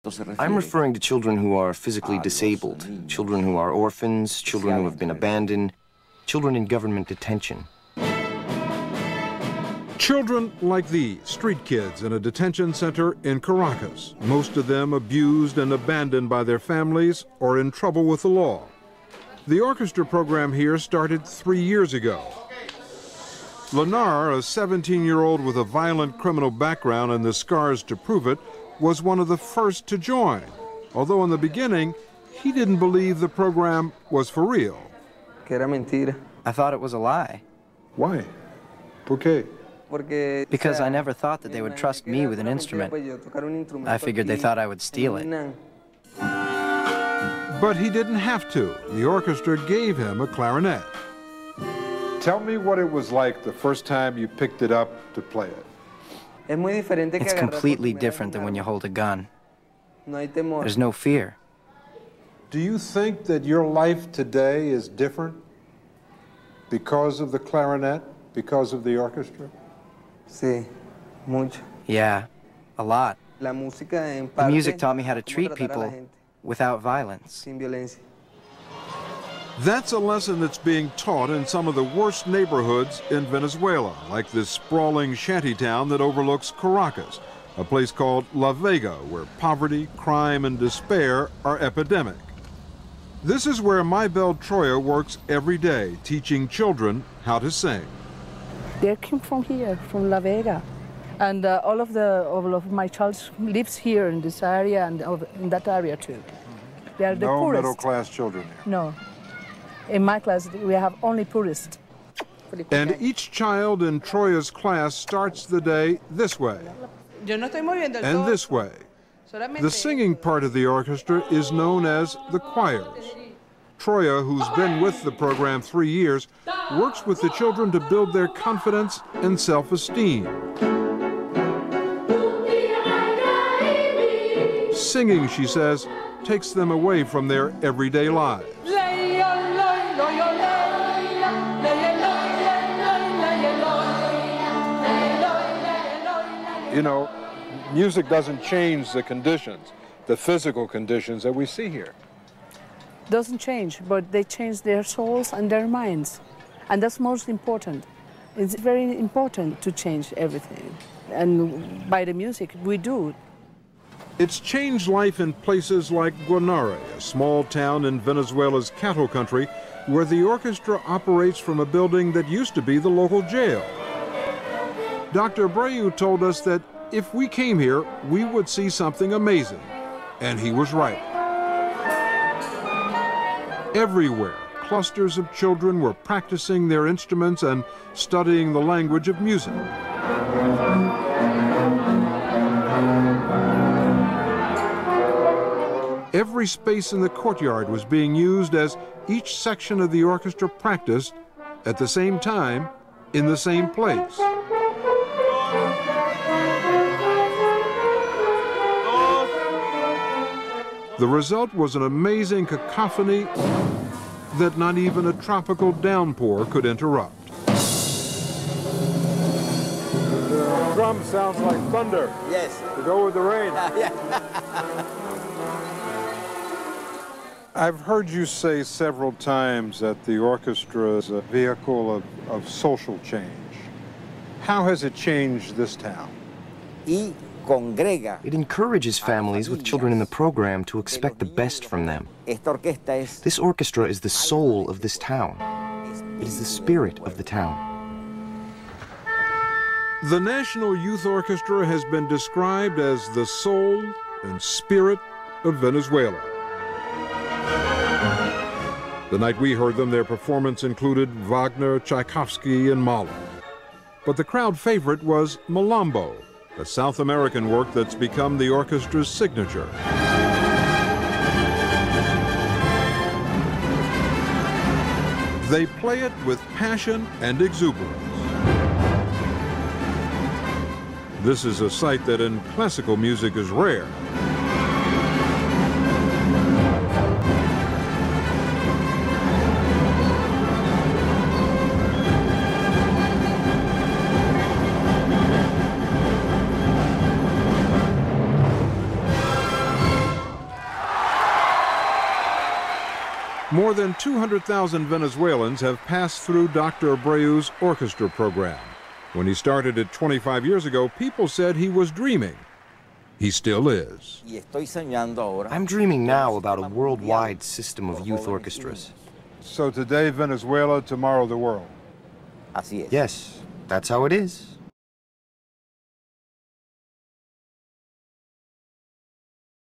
I'm referring to children who are physically disabled, children who are orphans, children who have been abandoned, children in government detention. Children like these, street kids in a detention center in Caracas, most of them abused and abandoned by their families or in trouble with the law. The orchestra program here started 3 years ago. Lenar, a 17-year-old with a violent criminal background and the scars to prove it, was one of the first to join, although in the beginning, he didn't believe the program was for real. I thought it was a lie. Why? ¿Por qué? Because I never thought that they would trust me with an instrument. I figured they thought I would steal it. But he didn't have to. The orchestra gave him a clarinet. Tell me what it was like the first time you picked it up to play it. It's completely different than when you hold a gun. There's no fear. Do you think that your life today is different because of the clarinet, because of the orchestra? Yeah, a lot. The music taught me how to treat people without violence. That's a lesson that's being taught in some of the worst neighborhoods in Venezuela, like this sprawling shantytown that overlooks Caracas, a place called La Vega, where poverty, crime, and despair are epidemic. This is where Maybel Troya works every day, teaching children how to sing. They came from here, from La Vega. And all of my child lives here in this area and in that area too. They are the poorest. No middle-class children here? No. In my class, we have only poorest. And each child in Troya's class starts the day this way and this way. The singing part of the orchestra is known as the choirs. Troya, who's been with the program 3 years, works with the children to build their confidence and self-esteem. Singing, she says, takes them away from their everyday lives. You know, music doesn't change the conditions, the physical conditions that we see here. Doesn't change, but they change their souls and their minds. And that's most important. It's very important to change everything. And by the music, we do. It's changed life in places like Guanare, a small town in Venezuela's cattle country, where the orchestra operates from a building that used to be the local jail. Dr. Abreu told us that if we came here, we would see something amazing. And he was right. Everywhere, clusters of children were practicing their instruments and studying the language of music. Every space in the courtyard was being used as each section of the orchestra practiced at the same time in the same place. The result was an amazing cacophony that not even a tropical downpour could interrupt. The drum sounds like thunder. Yes. To go with the rain. I've heard you say several times that the orchestra is a vehicle of social change. How has it changed this town? It encourages families with children in the program to expect the best from them. This orchestra is the soul of this town. It is the spirit of the town. The National Youth Orchestra has been described as the soul and spirit of Venezuela. The night we heard them, their performance included Wagner, Tchaikovsky, and Mahler. But the crowd favorite was Malambo, a South American work that's become the orchestra's signature. They play it with passion and exuberance. This is a sight that in classical music is rare. More than 200,000 Venezuelans have passed through Dr. Abreu's orchestra program. When he started it 25 years ago, people said he was dreaming. He still is. I'm dreaming now about a worldwide system of youth orchestras. So today Venezuela, tomorrow the world. Yes, that's how it is.